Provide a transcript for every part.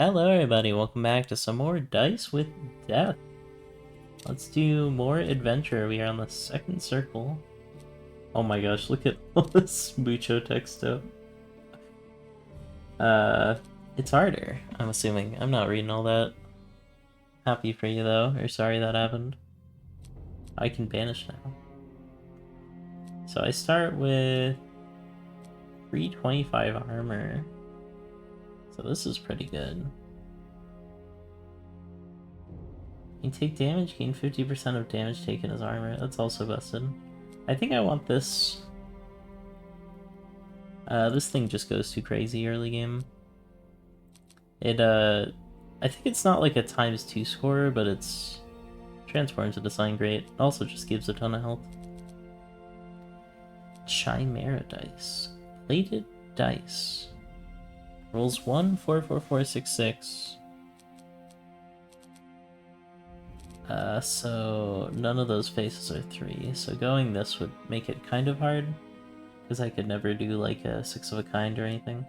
Hello everybody, welcome back to some more Dice with Death. Let's do more adventure. We are on the second circle. Oh my gosh, look at all this mucho texto. It's harder, I'm assuming. I'm not reading all that. Happy for you though, or sorry that happened. I can banish now. So I start with 325 armor. So this is pretty good. You take damage, gain 50% of damage taken as armor. That's also busted. I think I want this. This thing just goes too crazy early game. I think it's not like a ×2 score, but it's transforms into something great. Also just gives a ton of health. Chimera dice. Plated dice. Rolls 1, 4, 4, 4, 6, 6. So none of those faces are 3, so going this would make it kind of hard, because I could never do like a 6 of a kind or anything.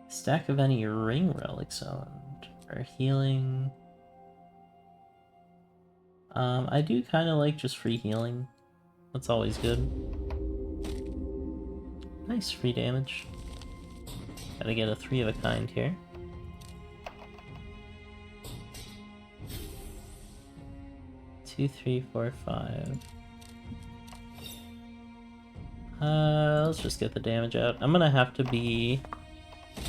Stack of any ring relics owned, or healing. I do kind of like just free healing. That's always good. Nice free damage. Gotta get a 3 of a kind here. Two, 3, 4, 5. Let's just get the damage out. I'm gonna have to be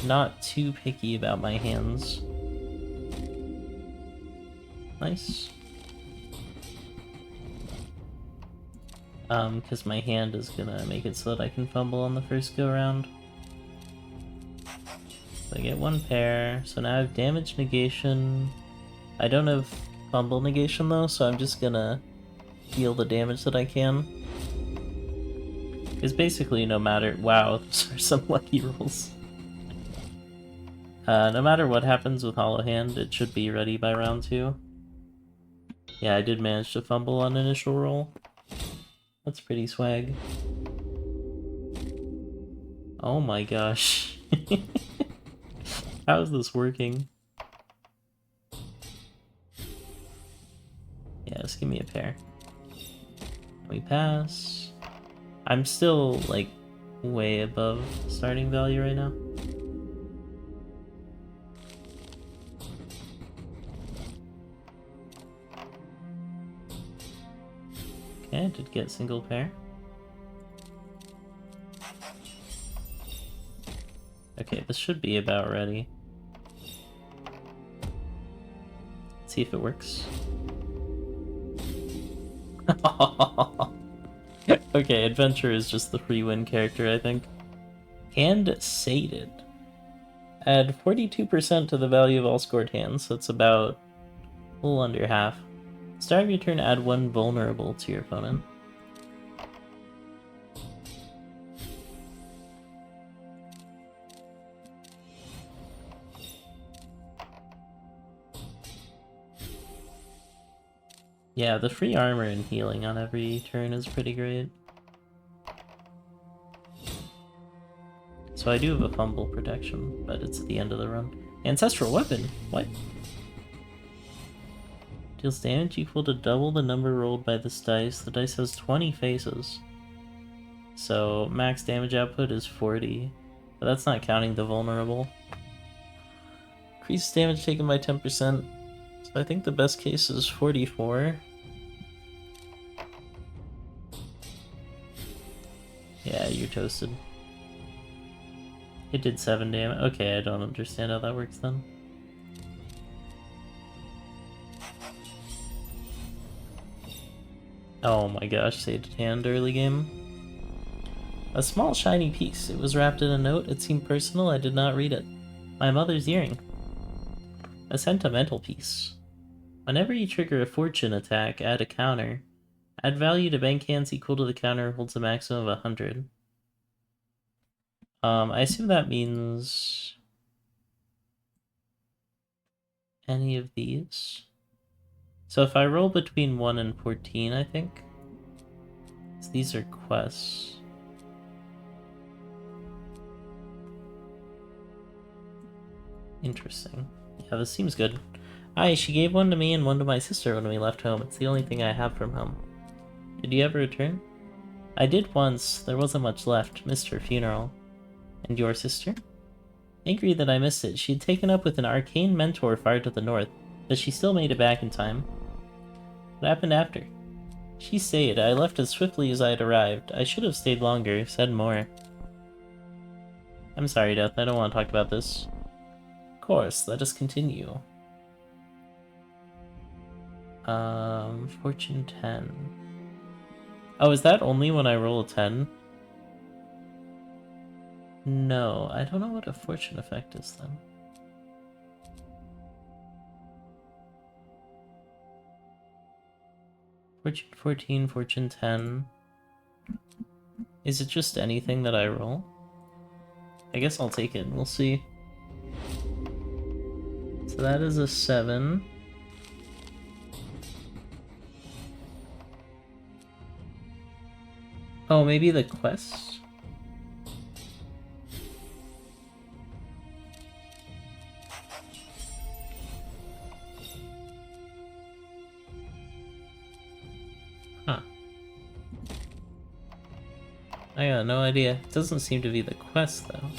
not too picky about my hands. Nice. Because my hand is gonna make it so that I can fumble on the first go round. So I get 1 pair, so now I have damage negation. I don't have fumble negation though, so I'm just gonna deal the damage that I can. Because basically no matter— wow, those are some lucky rolls. No matter what happens with Hollow Hand, it should be ready by round 2. Yeah, I did manage to fumble on initial roll. That's pretty swag. Oh my gosh. How is this working? Yeah, just give me a pair. We pass. I'm still, like, way above starting value right now. Okay, I did get single pair. Okay, this should be about ready. Let's see if it works. Okay, Adventure is just the free win character, I think. Hand sated. Add 42% to the value of all scored hands, so it's about a little under half. Start of your turn, add 1 vulnerable to your opponent. Yeah, the free armor and healing on every turn is pretty great. So I do have a fumble protection, but it's at the end of the run. Ancestral weapon? What? Deals damage equal to double the number rolled by this dice. The dice has 20 faces. So max damage output is 40. But that's not counting the vulnerable. Increases damage taken by 10%. So I think the best case is 44. Yeah, you're toasted. It did 7 damage. Okay, I don't understand how that works then. Oh my gosh, saved hand early game. A small shiny piece. It was wrapped in a note. It seemed personal. I did not read it. My mother's earring. A sentimental piece. Whenever you trigger a fortune attack, add a counter. Add value to bank hands equal to the counter holds a maximum of 100. I assume that means any of these. So if I roll between 1 and 14, I think. So these are quests. Interesting. Yeah, this seems good. Aye, she gave one to me and one to my sister when we left home. It's the only thing I have from home. Did you ever return? I did once. There wasn't much left. Missed her funeral. And your sister? Angry that I missed it, she had taken up with an arcane mentor far to the north, but she still made it back in time. What happened after? She stayed. I left as swiftly as I had arrived. I should have stayed longer, said more. I'm sorry, Death. I don't want to talk about this. Of course, let us continue. Fortune 10. Oh, is that only when I roll a 10? No, I don't know what a fortune effect is then. Fortune 14, Fortune 10. Is it just anything that I roll? I guess I'll take it and we'll see. So that is a 7. Oh, maybe the quest? Huh. I got no idea. It doesn't seem to be the quest, though.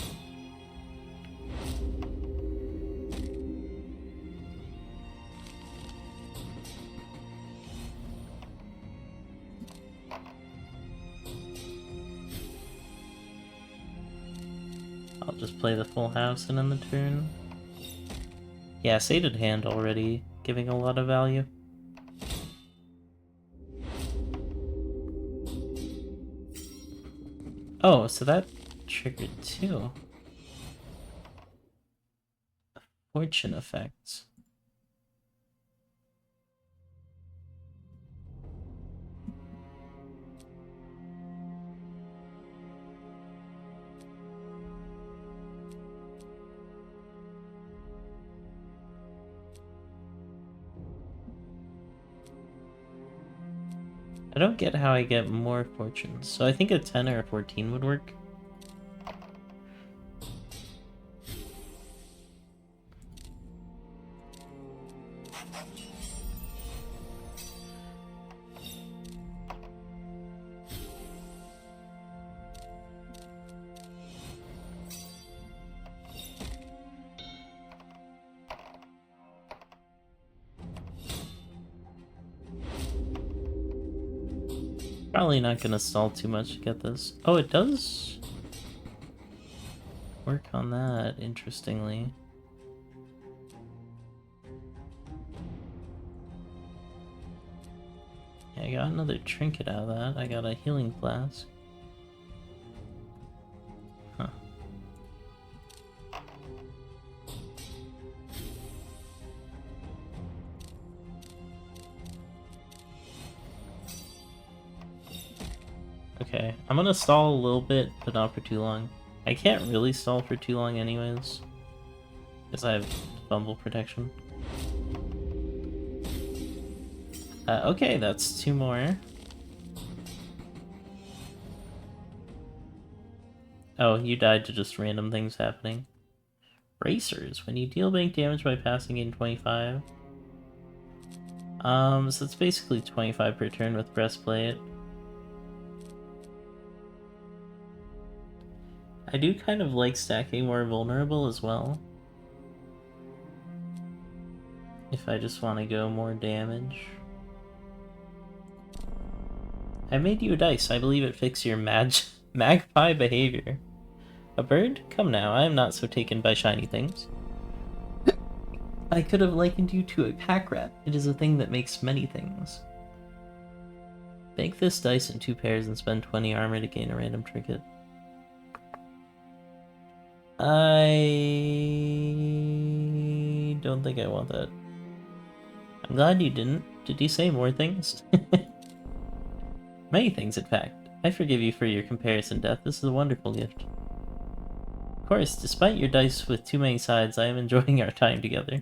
I'll just play the full house and end the turn. Yeah, sated hand already, giving a lot of value. Oh, so that triggered too. Fortune effects. I don't get how I get more fortunes, so I think a 10 or a 14 would work. Probably not gonna stall too much to get this. Oh, it does work on that, interestingly. Yeah, I got another trinket out of that. I got a healing flask. Huh. Okay, I'm gonna stall a little bit, but not for too long. I can't really stall for too long anyways, because I have fumble protection. Okay, that's 2 more. Oh, you died to just random things happening. Bracers. When you deal bank damage by passing in 25. So it's basically 25 per turn with breastplate. I do kind of like stacking more vulnerable as well. If I just want to go more damage. I made you a dice. I believe it fixes your magpie behavior. A bird? Come now, I am not so taken by shiny things. I could have likened you to a pack rat. It is a thing that makes many things. Bank this dice in 2 pairs and spend 20 armor to gain a random trinket. I don't think I want that. I'm glad you didn't. Did you say more things? Many things, in fact. I forgive you for your comparison, Death. This is a wonderful gift. Of course, despite your dice with too many sides, I am enjoying our time together.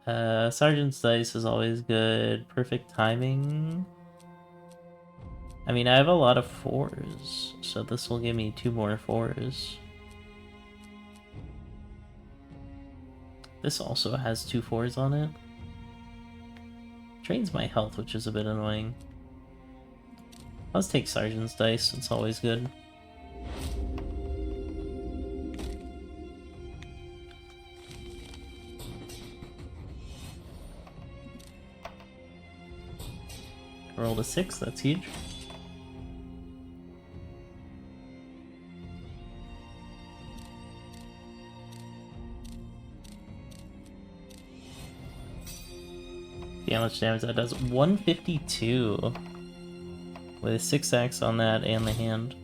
Sergeant's dice is always good. Perfect timing. I mean, I have a lot of 4s, so this will give me 2 more 4s. This also has 2 4s on it. Drains my health, which is a bit annoying. Let's take Sergeant's Dice, it's always good. I rolled a 6, that's huge. See how much damage that does. 152 with a 6x on that and the hand.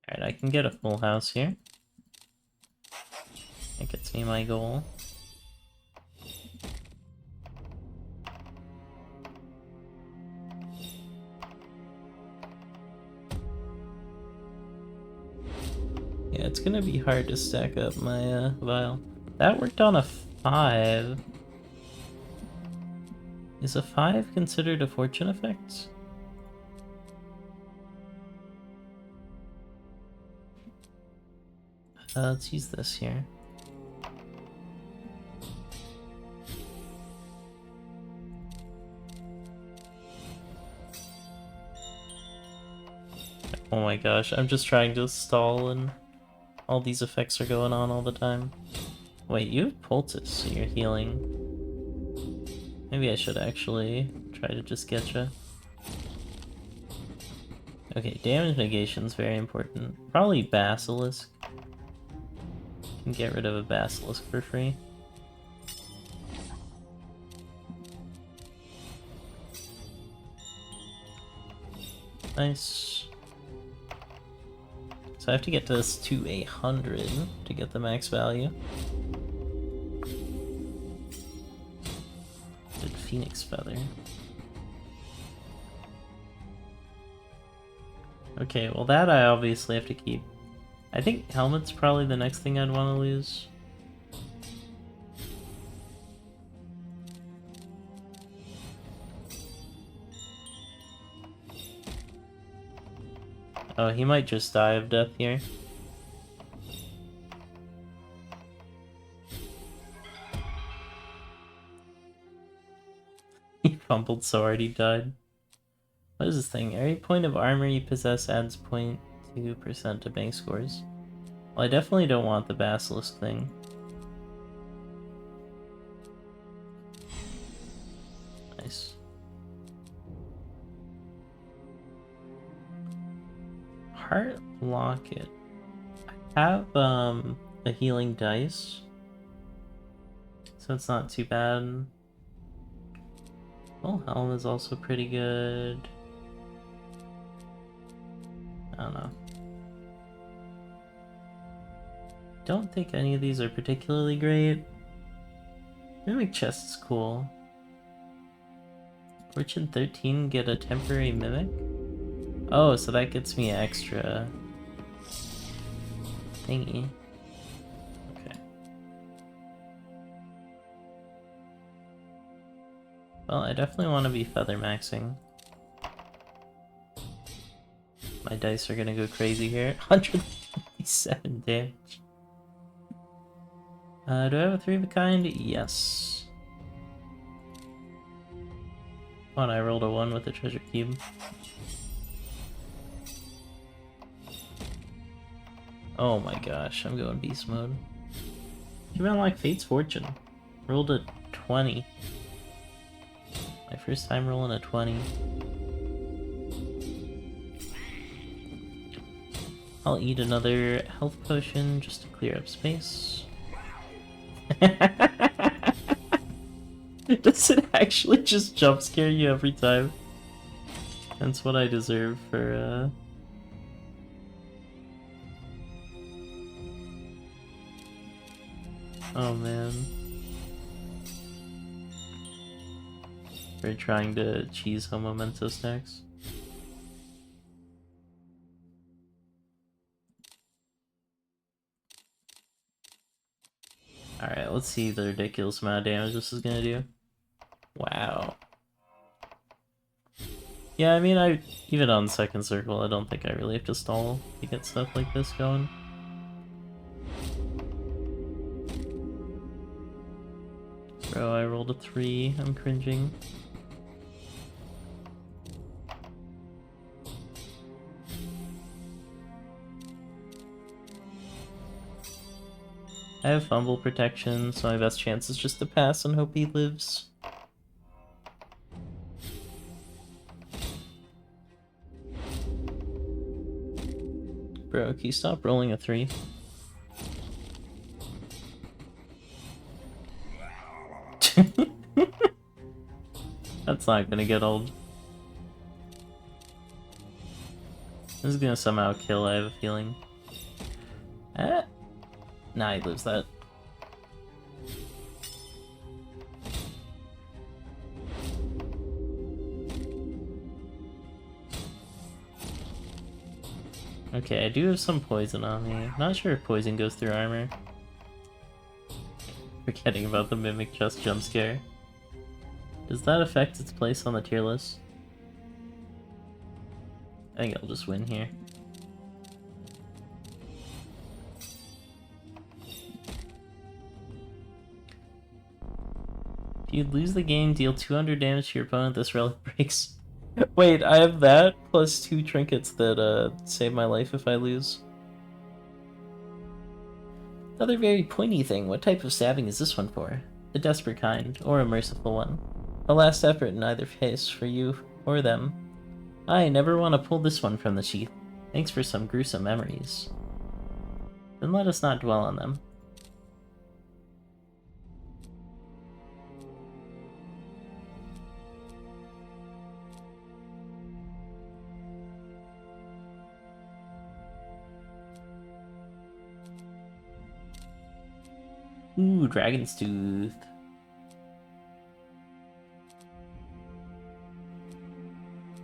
Alright, I can get a full house here. That gets me my goal. Yeah, it's gonna be hard to stack up my vial. That worked on a 5. Is a 5 considered a fortune effect? Let's use this here. Oh my gosh, I'm just trying to stall and all these effects are going on all the time. Wait, you have poultice, so you're healing. Maybe I should actually try to just get you. Okay, damage negation is very important. Probably Basilisk. Can get rid of a Basilisk for free. Nice. So I have to get this to 100 to get the max value. Good Phoenix Feather. Okay, well that I obviously have to keep. I think Helmet's probably the next thing I'd want to lose. Oh, he might just die of death here. He fumbled so hard he died. What is this thing? Every point of armor you possess adds 0.2% to bank scores. Well, I definitely don't want the Basilisk thing. Nice. Heart Locket. I have a healing dice, so it's not too bad. Well, Helm is also pretty good. I don't know. Don't think any of these are particularly great. Mimic Chest is cool. Fortune 13, get a temporary Mimic? Oh, so that gets me extra thingy. Okay. Well, I definitely want to be feather maxing. My dice are gonna go crazy here. 157 damage. Do I have a 3 of a kind? Yes. Oh, and I rolled a 1 with the treasure cube. Oh my gosh, I'm going beast mode. Even unlock Fate's Fortune. Rolled a 20. My first time rolling a 20. I'll eat another health potion just to clear up space. Does it actually just jump scare you every time? That's what I deserve for Oh man. For trying to cheese home memento stacks. Alright, let's see the ridiculous amount of damage this is gonna do. Wow. Yeah, I mean, even on second circle, I don't think I really have to stall to get stuff like this going. Bro, I rolled a 3. I'm cringing. I have fumble protection, so my best chance is just to pass and hope he lives. Bro, can you stop rolling a 3? That's not gonna get old. This is gonna somehow kill, I have a feeling. Nah, he lives that. Okay, I do have some poison on me. Not sure if poison goes through armor. Forgetting about the Mimic Chest jump scare. Does that affect its place on the tier list? I think I'll just win here. If you lose the game, deal 200 damage to your opponent, this relic breaks. Wait, I have that plus 2 trinkets that save my life if I lose. Another very pointy thing, what type of stabbing is this one for? A desperate kind, or a merciful one? A last effort in either case, for you or them. I never want to pull this one from the sheath. Thanks for some gruesome memories. Then let us not dwell on them. Ooh, Dragon's Tooth.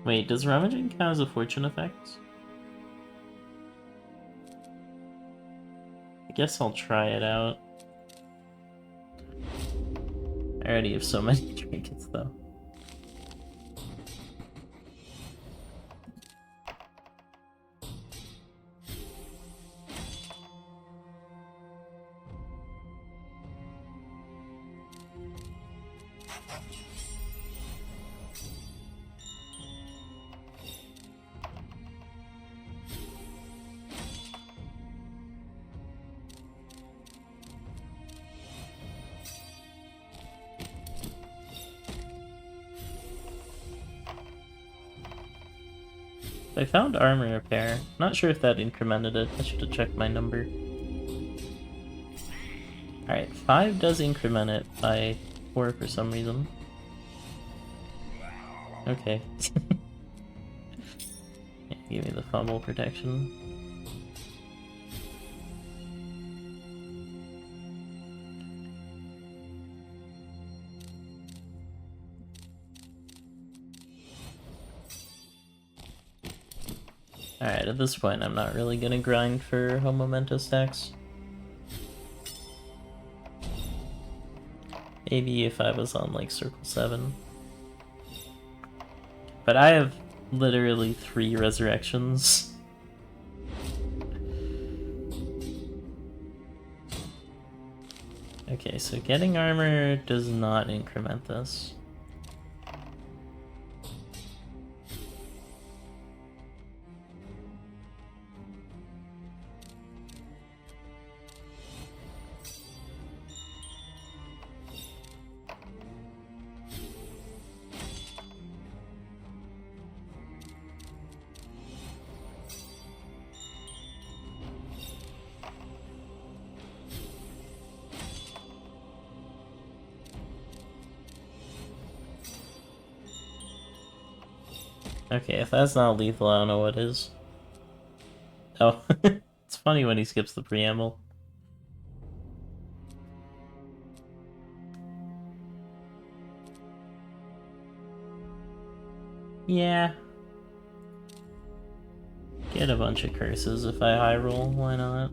Wait, does Rummaging count as a fortune effect? I guess I'll try it out. I already have so many trinkets, though. I found armor repair. Not sure if that incremented it. I should have checked my number. Alright, 5 does increment it by 4 for some reason. Okay. Yeah, give me the fumble protection. Alright, at this point I'm not really gonna grind for home memento stacks. Maybe if I was on like circle 7. But I have literally 3 resurrections. Okay, so getting armor does not increment this. Okay, if that's not lethal, I don't know what is. Oh, it's funny when he skips the preamble. Yeah. Get a bunch of curses if I high roll, why not?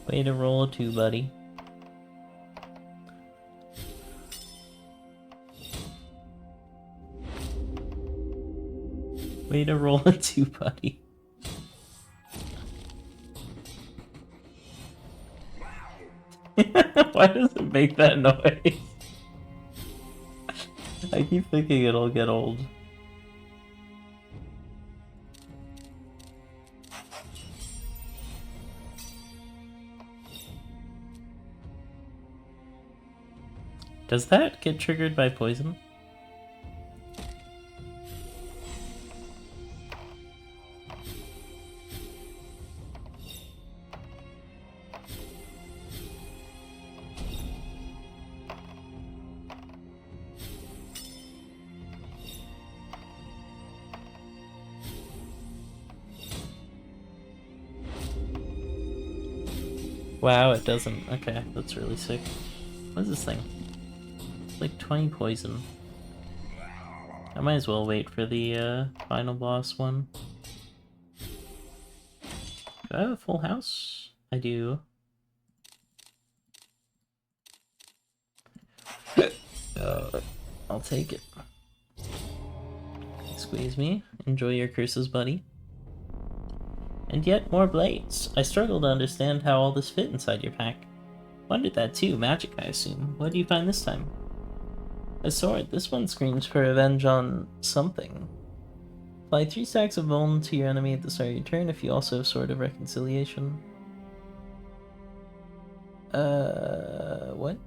Way to roll a 2, buddy. Way to roll a 2, buddy. Why does it make that noise? I keep thinking it'll get old. Does that get triggered by poison? Wow, it doesn't. Okay, that's really sick. What is this thing? It's like 20 poison. I might as well wait for the final boss one. Do I have a full house? I do. I'll take it. Squeeze me. Enjoy your curses, buddy. And yet more blades. I struggle to understand how all this fit inside your pack. Wondered that too. Magic, I assume. What do you find this time? A sword. This one screams for revenge on something. Apply 3 stacks of bone to your enemy at the start of your turn if you also have Sword of Reconciliation. What?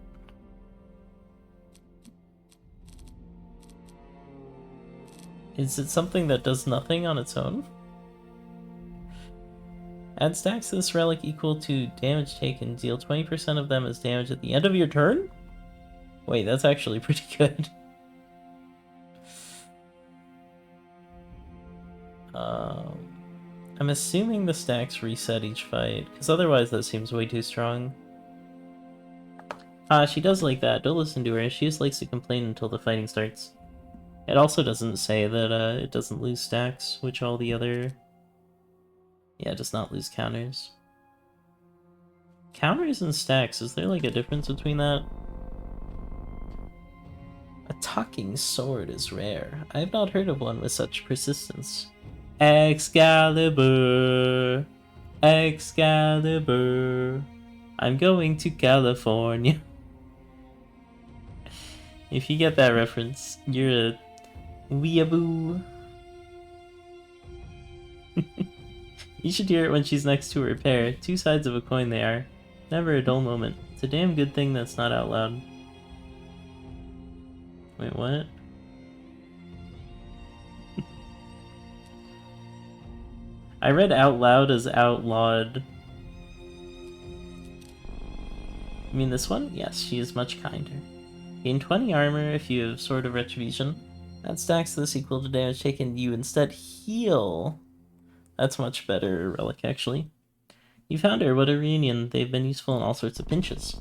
Is it something that does nothing on its own? Add stacks to this relic equal to damage taken. Deal 20% of them as damage at the end of your turn? Wait, that's actually pretty good. I'm assuming the stacks reset each fight, because otherwise that seems way too strong. She does like that. Don't listen to her. She just likes to complain until the fighting starts. It also doesn't say that it doesn't lose stacks, which all the other... Yeah, it does not lose counters. Counters and stacks, is there like a difference between that? A talking sword is rare. I have not heard of one with such persistence. Excalibur! Excalibur! I'm going to California. If you get that reference, you're a weeaboo. You should hear it when she's next to her pair. 2 sides of a coin they are. Never a dull moment. It's a damn good thing that's not out loud. Wait, what? I read out loud as outlawed. You mean this one? Yes, she is much kinder. Gain 20 armor if you have Sword of Retribution. That stacks this equal to damage taken. You instead heal. That's much better relic, actually. You found her. What a reunion. They've been useful in all sorts of pinches.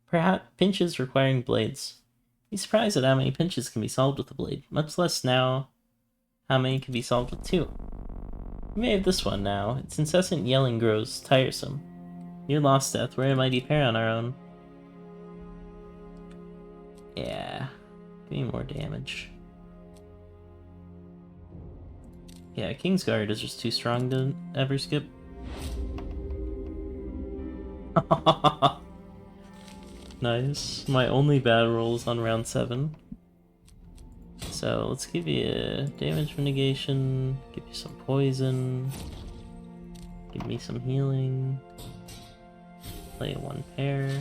Perhaps pinches requiring blades. Be surprised at how many pinches can be solved with a blade. Much less now how many can be solved with 2. You may have this one now. Its incessant yelling grows tiresome. Near lost death. We're a mighty pair on our own. Yeah. Give me more damage. Yeah, Kingsguard is just too strong to ever skip. Nice. My only bad roll is on round 7. So let's give you a damage mitigation, give you some poison, give me some healing, play 1 pair.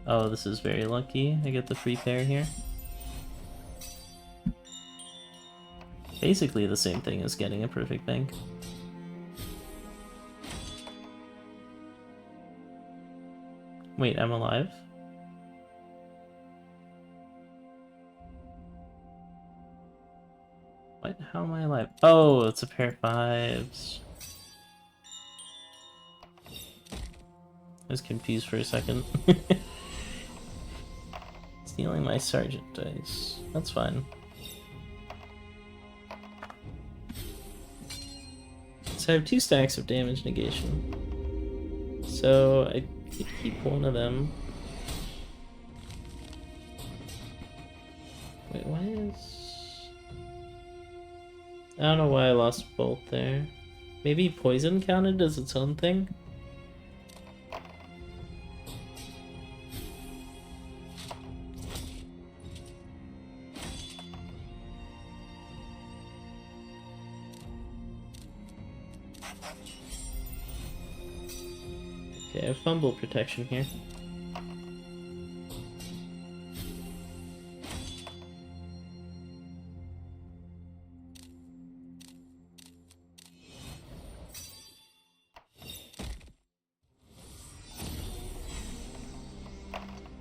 Oh, this is very lucky. I get the free pair here. Basically the same thing as getting a perfect bank. Wait, I'm alive? How am I alive? Oh, it's a pair of fives. I was confused for a second. Stealing my sergeant dice. That's fine. So I have 2 stacks of damage negation. So I could keep one of them. Wait, why is... I don't know why I lost both there. Maybe poison counted as its own thing? Okay, I have fumble protection here.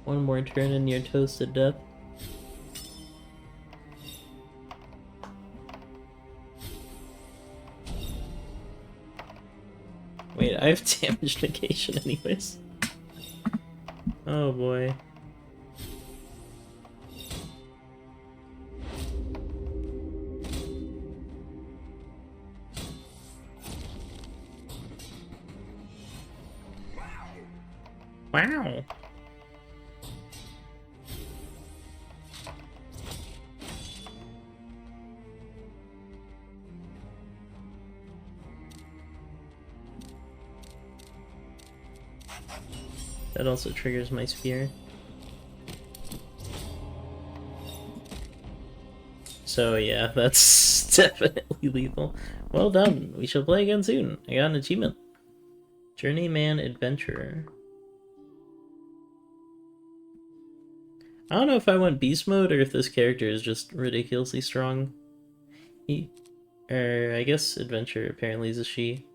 One more turn and you're toasted death. Wait, I have damage negation anyways. Oh boy. Wow. That also triggers my spear. So yeah, that's definitely lethal. Well done. We shall play again soon. I got an achievement. Journeyman Adventurer. I don't know if I went beast mode or if this character is just ridiculously strong. I guess adventure apparently is a she.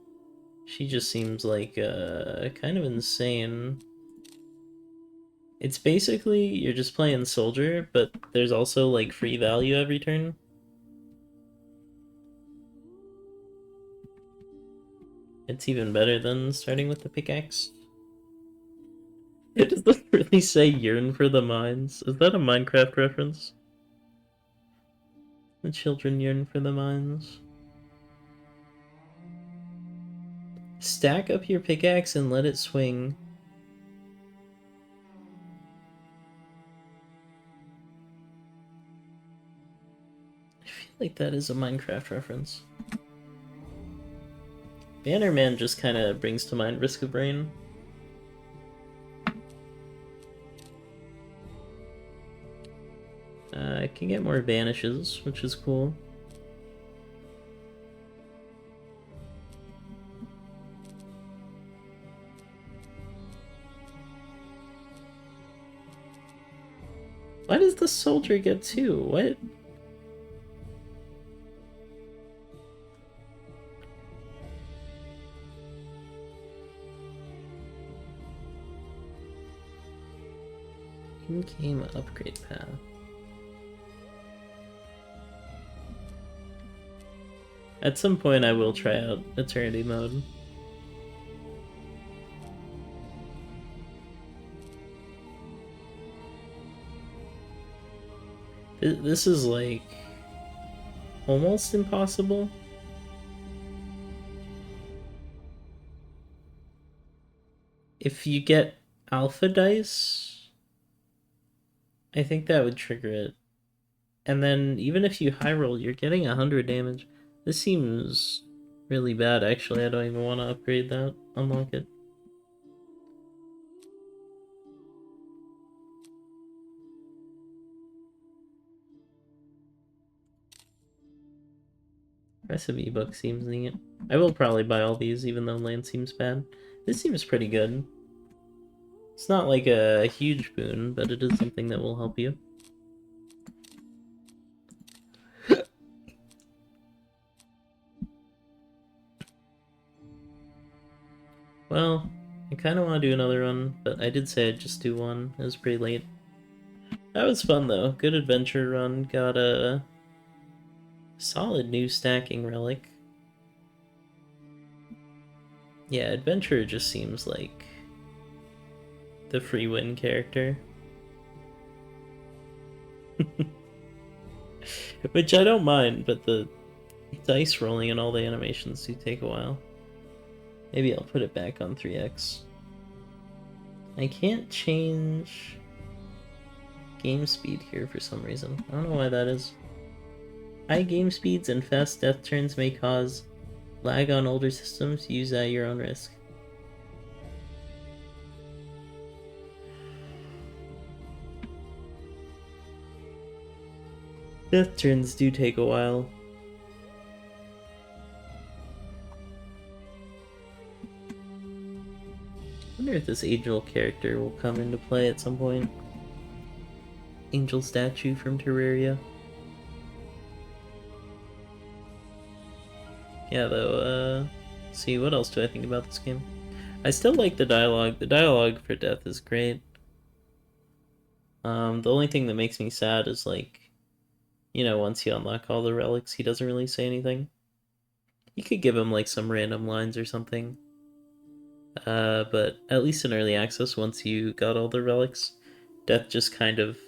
She just seems like kind of insane. It's basically you're just playing soldier, but there's also like free value every turn. It's even better than starting with the pickaxe. It doesn't really say yearn for the mines. Is that a Minecraft reference? The children yearn for the mines. Stack up your pickaxe and let it swing. I feel like that is a Minecraft reference. Bannerman just kind of brings to mind Risk of Rain. I can get more vanishes, which is cool. Why does the soldier get 2? What? In-game upgrade path. At some point I will try out Eternity mode. This is like almost impossible. If you get alpha dice, I think that would trigger it. And then even if you high roll, you're getting 100 damage. This seems really bad, actually. I don't even want to upgrade that. Unlock it. Recipe book seems neat. I will probably buy all these, even though land seems bad. This seems pretty good. It's not like a huge boon, but it is something that will help you. Well, I kind of want to do another one, but I did say I'd just do one. It was pretty late. That was fun, though. Good adventure run. Got a Solid new stacking relic. Yeah, Adventurer just seems like the free win character. Which I don't mind, but the dice rolling and all the animations do take a while. Maybe I'll put it back on 3x. I can't change game speed here for some reason. I don't know why that is. High game speeds and fast death turns may cause lag on older systems. Use at your own risk. Death turns do take a while. I wonder if this Angel character will come into play at some point. Angel statue from Terraria. Yeah, though, see, what else do I think about this game? I still like the dialogue. The dialogue for Death is great. The only thing that makes me sad is, like, you know, once you unlock all the relics, he doesn't really say anything. You could give him, like, some random lines or something. But at least in early access, once you got all the relics, Death just kind of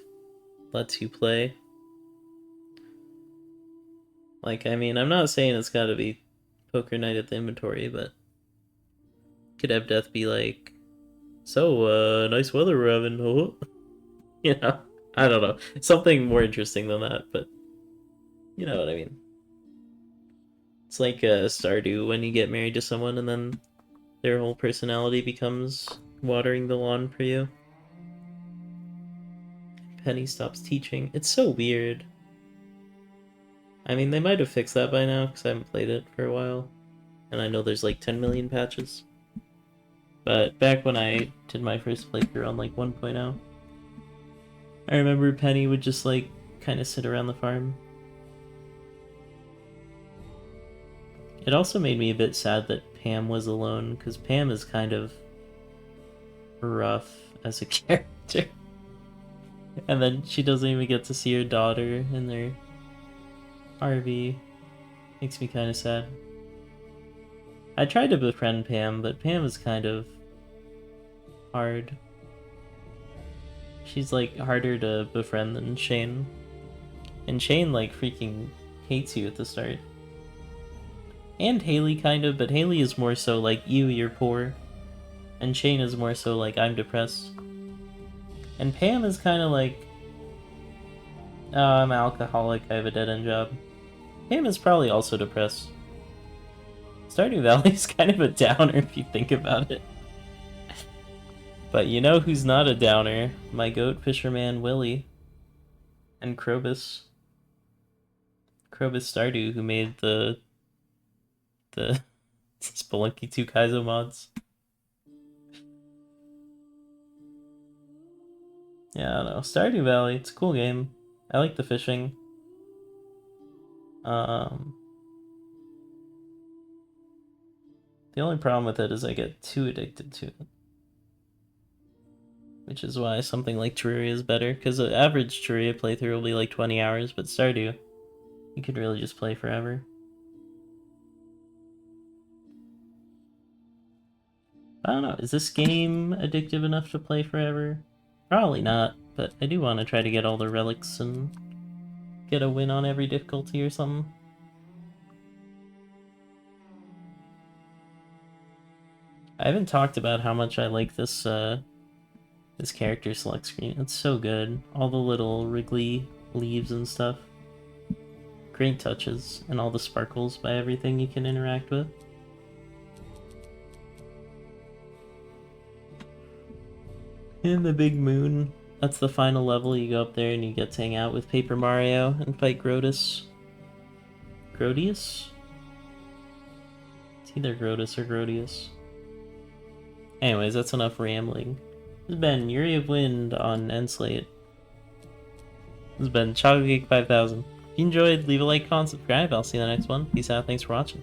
lets you play. Like, I mean, I'm not saying it's gotta be Poker Night at the inventory, but could have Death be like, so, nice weather we're having, huh? You know? I don't know. Something more interesting than that, but you know what I mean. It's like Stardew when you get married to someone and then their whole personality becomes watering the lawn for you. Penny stops teaching. It's so weird. I mean, they might have fixed that by now, because I haven't played it for a while. And I know there's like 10 million patches. But back when I did my first playthrough on like 1.0, I remember Penny would just like kind of sit around the farm. It also made me a bit sad that Pam was alone, because Pam is kind of rough as a character. And then she doesn't even get to see her daughter in their RV. Makes me kind of sad. I tried to befriend Pam, but Pam is kind of hard. She's like harder to befriend than Shane. And Shane like freaking hates you at the start. And Haley kind of, but Haley is more so like, you're poor. And Shane is more so like, I'm depressed. And Pam is kind of like, oh, I'm an alcoholic, I have a dead-end job. Pam is probably also depressed. Stardew Valley is kind of a downer if you think about it. But you know who's not a downer? My goat fisherman Willy. And Krobus. Krobus Stardew, who made the Spelunky 2 Kaizo mods. Yeah, I don't know. Stardew Valley, it's a cool game. I like the fishing. The only problem with it is I get too addicted to it. Which is why something like Terraria is better, because the average Terraria playthrough will be like 20 hours, but Stardew, you could really just play forever. I don't know, is this game addictive enough to play forever? Probably not, but I do want to try to get all the relics and get a win on every difficulty or something. I haven't talked about how much I like this this character select screen. It's so good. All the little wriggly leaves and stuff. Great touches, and all the sparkles by everything you can interact with. And the big moon. That's the final level. You go up there and you get to hang out with Paper Mario and fight Grotus. Grodius? It's either Grotus or Grodius. Anyways, that's enough rambling. This has been Yuri of Wind on Enslate. This has been ChocoCake 5000. If you enjoyed, leave a like, comment, subscribe. I'll see you in the next one. Peace out. Thanks for watching.